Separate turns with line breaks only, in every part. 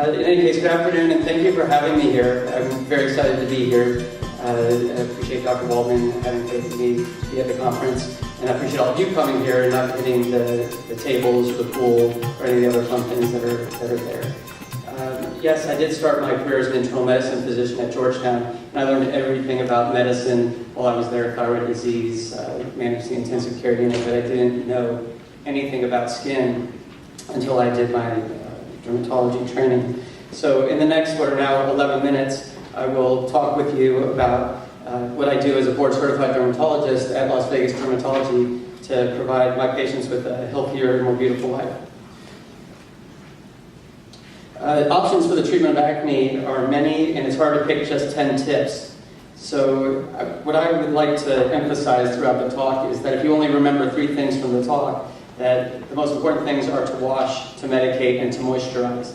In any case, good afternoon, and thank you for having me here. I'm very excited to be here. I appreciate Dr. Waldman having faith in me to be at the conference, and I appreciate all of you coming here and not hitting the tables or the pool or any of the other fun things that are there. Yes, I did start my career as an internal medicine physician at Georgetown, and I learned everything about medicine while I was there: thyroid disease, managed the intensive care unit, but I didn't know anything about skin until I did my dermatology training. So in the next, what are now 11 minutes, I will talk with you about what I do as a board-certified dermatologist at Las Vegas Dermatology to provide my patients with a healthier, more beautiful life. Options for the treatment of acne are many, and it's hard to pick just 10 tips. So what I would like to emphasize throughout the talk is that if you only remember 3 things from the talk, that the most important things are to wash, to medicate, and to moisturize.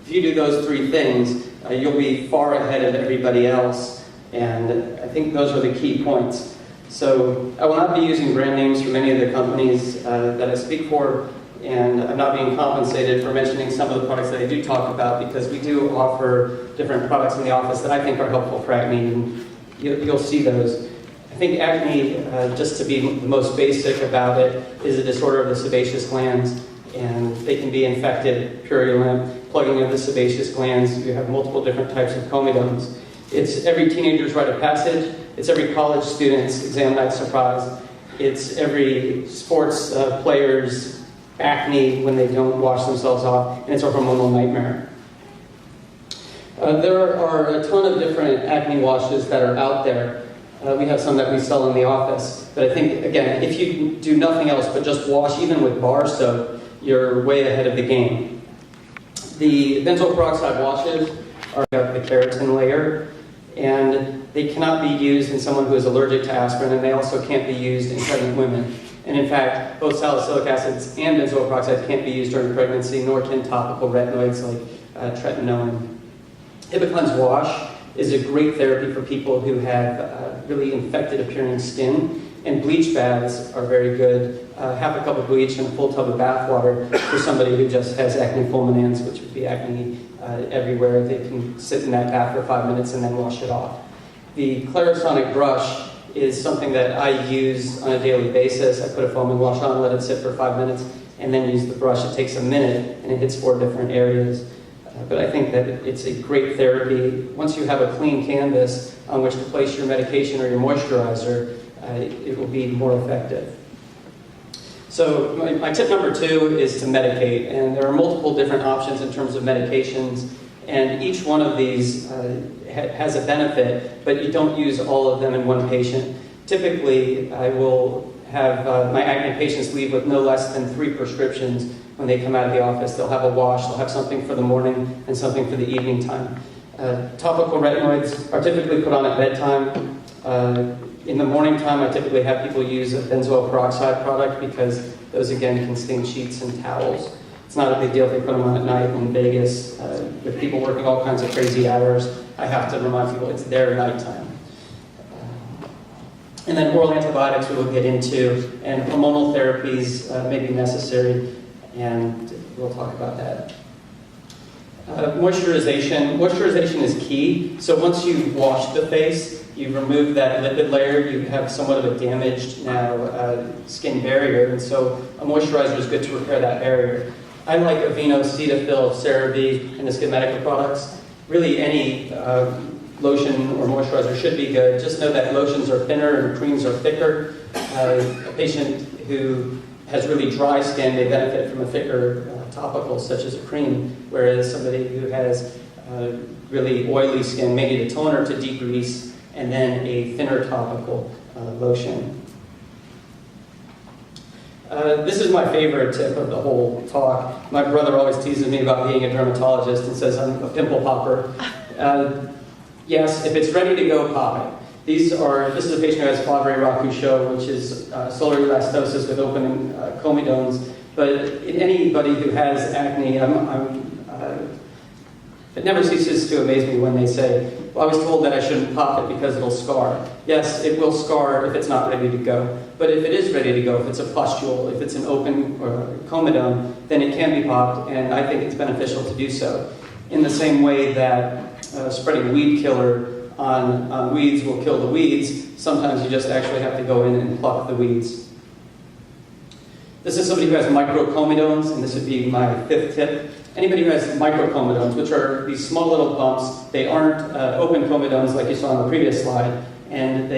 If you do those 3 things, you'll be far ahead of everybody else, and I think those are the key points. So I will not be using brand names from any of the companies that I speak for, and I'm not being compensated for mentioning some of the products that I do talk about, because we do offer different products in the office that I think are helpful for acne, and you'll see those. I think acne, just to be the most basic about it, is a disorder of the sebaceous glands, and they can be infected, purulent, plugging of the sebaceous glands. You have multiple different types of comedones. It's every teenager's rite of passage. It's every college student's exam night surprise. It's every sports player's acne when they don't wash themselves off, and it's a hormonal nightmare. There are a ton of different acne washes that are out there. We have some that we sell in the office, but I think, again, if you do nothing else but just wash, even with bar soap, you're way ahead of the game. The benzoyl peroxide washes are the keratin layer, and they cannot be used in someone who is allergic to aspirin, and they also can't be used in pregnant women. And in fact, both salicylic acids and benzoyl peroxide can't be used during pregnancy, nor can topical retinoids like tretinoin. Hibiclen's wash is a great therapy for people who have really infected appearing skin, and bleach baths are very good. Half a cup of bleach and a full tub of bath water for somebody who just has acne fulminans, which would be acne everywhere. They can sit in that bath for 5 minutes and then wash it off. The Clarisonic brush is something that I use on a daily basis. I put a foaming wash on, let it sit for 5 minutes, and then use the brush. It takes a minute, and it hits 4 different areas. But I think that it's a great therapy. Once you have a clean canvas on which to place your medication or your moisturizer, it will be more effective. So my tip number 2 is to medicate, and there are multiple different options in terms of medications, and each one of these has a benefit, but you don't use all of them in one patient. Typically, I will have my acne patients leave with no less than 3 prescriptions when they come out of the office. They'll have a wash, they'll have something for the morning, and something for the evening time. Topical retinoids are typically put on at bedtime. In the morning time, I typically have people use a benzoyl peroxide product because those, again, can stain sheets and towels. It's not a big deal if they put them on at night in Vegas. With people working all kinds of crazy hours, I have to remind people it's their nighttime. And then oral antibiotics we will get into, and hormonal therapies may be necessary, and we'll talk about that. Moisturization. Moisturization is key. So once you wash the face, you remove that lipid layer, you have somewhat of a damaged now skin barrier, and so a moisturizer is good to repair that barrier. I like Aveeno, Cetaphil, CeraVe, and the Skin Medical products. Really any lotion or moisturizer should be good. Just know that lotions are thinner and creams are thicker. A patient who has really dry skin may benefit from a thicker topical, such as a cream, whereas somebody who has really oily skin may need a toner to degrease, and then a thinner topical lotion. This is my favorite tip of the whole talk. My brother always teases me about being a dermatologist and says I'm a pimple popper. Yes, if it's ready to go, pop it. This is a patient who has Fabry Raccusho, which is solar elastosis with open comedones. But in anybody who has acne, it never ceases to amaze me when they say, well, I was told that I shouldn't pop it because it'll scar. Yes, it will scar if it's not ready to go. But if it is ready to go, if it's a pustule, if it's an open comedone, then it can be popped, and I think it's beneficial to do so. In the same way that spreading weed killer on weeds will kill the weeds, sometimes you just actually have to go in and pluck the weeds. This is somebody who has microcomedones, and this would be my 5th tip. Anybody who has microcomedones, which are these small little bumps, they aren't open comedones like you saw on the previous slide, and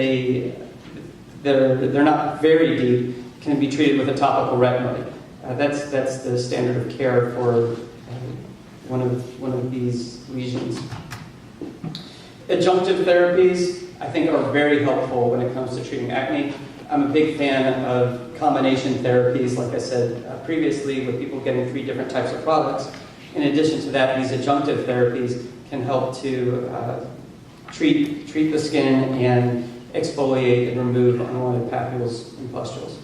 they're not very deep, can be treated with a topical retinoid. That's the standard of care for one of these lesions. Adjunctive therapies, I think, are very helpful when it comes to treating acne. I'm a big fan of combination therapies, like I said previously, with people getting 3 different types of products. In addition to that, these adjunctive therapies can help to treat the skin and exfoliate and remove unwanted papules and pustules.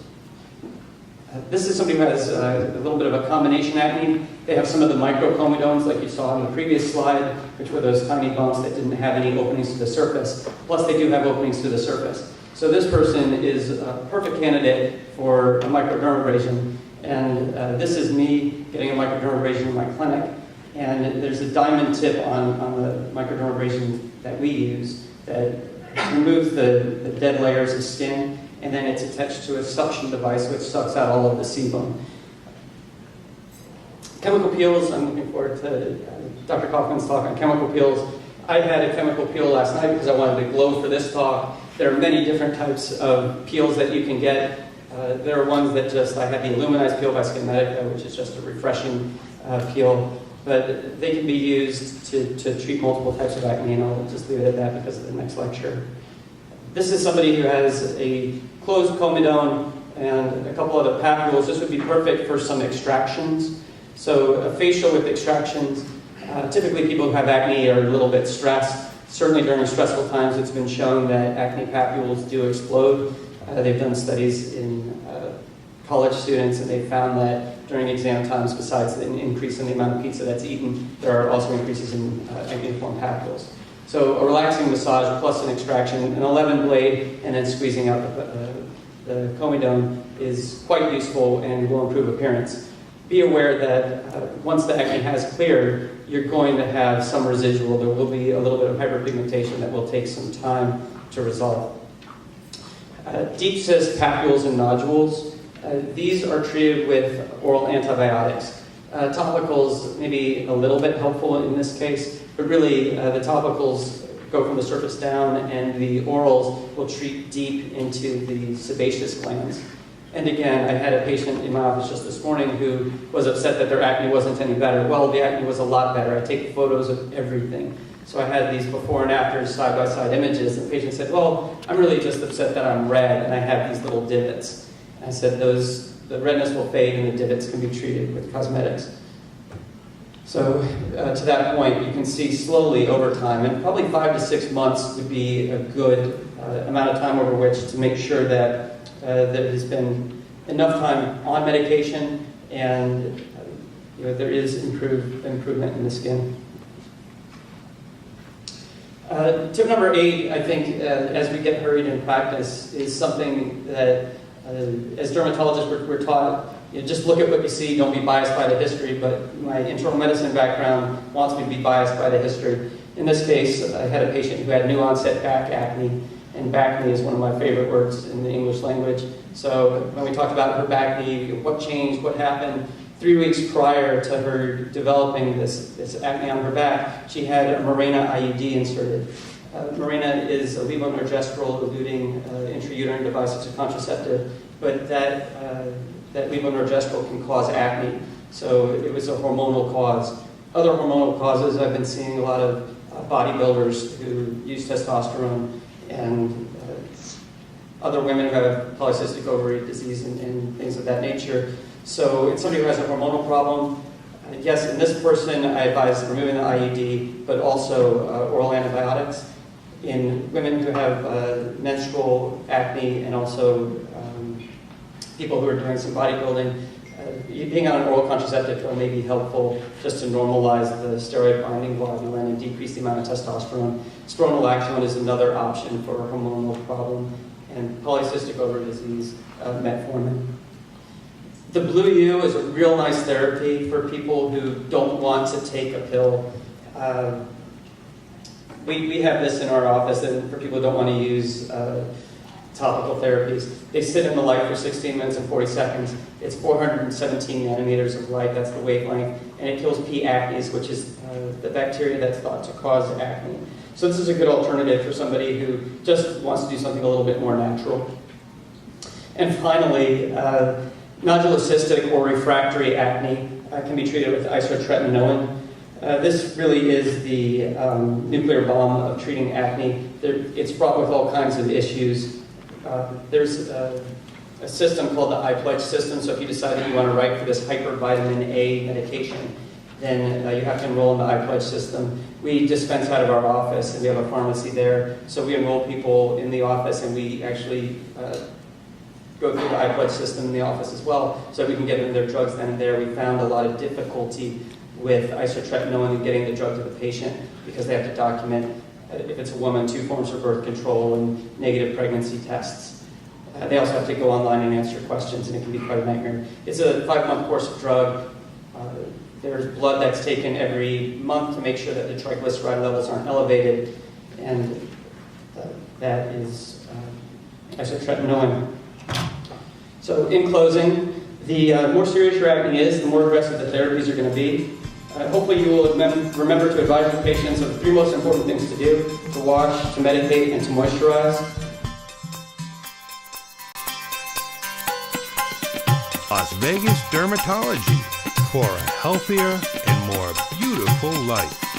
This is somebody who has a little bit of a combination acne. They have some of the microcomedones, like you saw on the previous slide, which were those tiny bumps that didn't have any openings to the surface. Plus, they do have openings to the surface. So this person is a perfect candidate for a microdermabrasion. And this is me getting a microdermabrasion in my clinic. And there's a diamond tip on the microdermabrasion that we use that removes the dead layers of skin, and then it's attached to a suction device which sucks out all of the sebum. Chemical peels, I'm looking forward to Dr. Kaufman's talk on chemical peels. I had a chemical peel last night because I wanted to glow for this talk. There are many different types of peels that you can get. There are ones that I have the Illuminized peel by Skinmedica, which is just a refreshing peel. But they can be used to treat multiple types of acne, and I'll just leave it at that because of the next lecture. This is somebody who has a closed comedone and a couple other papules. This would be perfect for some extractions. So a facial with extractions, typically people who have acne are a little bit stressed. Certainly during stressful times, it's been shown that acne papules do explode. They've done studies in college students, and they found that during exam times, besides an increase in the amount of pizza that's eaten, there are also increases in acneiform papules. So a relaxing massage plus an extraction, an 11 blade, and then squeezing out the comedone is quite useful and will improve appearance. Be aware that once the acne has cleared, you're going to have some residual. There will be a little bit of hyperpigmentation that will take some time to resolve. Deep cysts, papules, and nodules. These are treated with oral antibiotics. Topicals may be a little bit helpful in this case, but really the topicals go from the surface down, and the orals will treat deep into the sebaceous glands. And again, I had a patient in my office just this morning who was upset that their acne wasn't any better. Well, the acne was a lot better. I take photos of everything. So I had these before and after side-by-side images, and the patient said, well, I'm really just upset that I'm red and I have these little divots. And I said, the redness will fade and the divots can be treated with cosmetics. So to that point, you can see slowly over time, and probably 5 to 6 months would be a good amount of time over which to make sure that there has been enough time on medication and there is improvement in the skin. Tip number 8, I think, as we get hurried in practice, is something that, as dermatologists, we're taught, just look at what you see, don't be biased by the history, but my internal medicine background wants me to be biased by the history. In this case, I had a patient who had new onset back acne, and backne is one of my favorite words in the English language. So when we talked about her backne, what changed, what happened, 3 weeks prior to her developing this acne on her back, she had a Mirena IUD inserted. Mirena is a levonorgestrel-eluting intrauterine device. It's a contraceptive, but that levonorgestrel can cause acne. So it was a hormonal cause. Other hormonal causes, I've been seeing a lot of bodybuilders who use testosterone, and other women who have polycystic ovary disease and things of that nature. So in somebody who has a hormonal problem, yes, in this person I advise removing the IUD, but also oral antibiotics. In women who have menstrual acne, and also people who are doing some bodybuilding, being on an oral contraceptive pill may be helpful just to normalize the steroid-binding globulin and decrease the amount of testosterone. Spironolactone is another option for a hormonal problem, and polycystic ovary disease, metformin. The Blue U is a real nice therapy for people who don't want to take a pill. We have this in our office, and for people who don't want to use topical therapies, they sit in the light for 16 minutes and 40 seconds. It's 417 nanometers of light, that's the wavelength, and it kills P. acnes, which is the bacteria that's thought to cause acne. So this is a good alternative for somebody who just wants to do something a little bit more natural. And finally, nodulocystic or refractory acne can be treated with isotretinoin. This really is the nuclear bomb of treating acne. It's fraught with all kinds of issues. There's a system called the iPledge system, so if you decide that you want to write for this hypervitamin A medication, then you have to enroll in the iPledge system. We dispense out of our office, and we have a pharmacy there, so we enroll people in the office, and we actually go through the iPledge system in the office as well, so we can get them their drugs then and there. We found a lot of difficulty with isotretinoin and getting the drug to the patient because they have to document, if it's a woman, 2 forms of birth control and negative pregnancy tests. They also have to go online and answer questions, and it can be quite a nightmare. It's a 5-month course of drug. There's blood that's taken every month to make sure that the triglyceride levels aren't elevated, and that is isotretinoin. So in closing, the more serious your acne is, the more aggressive the therapies are going to be. Hopefully you will remember to advise your patients of the 3 most important things to do: to wash, to medicate, and to moisturize.
Las Vegas Dermatology, for a healthier and more beautiful life.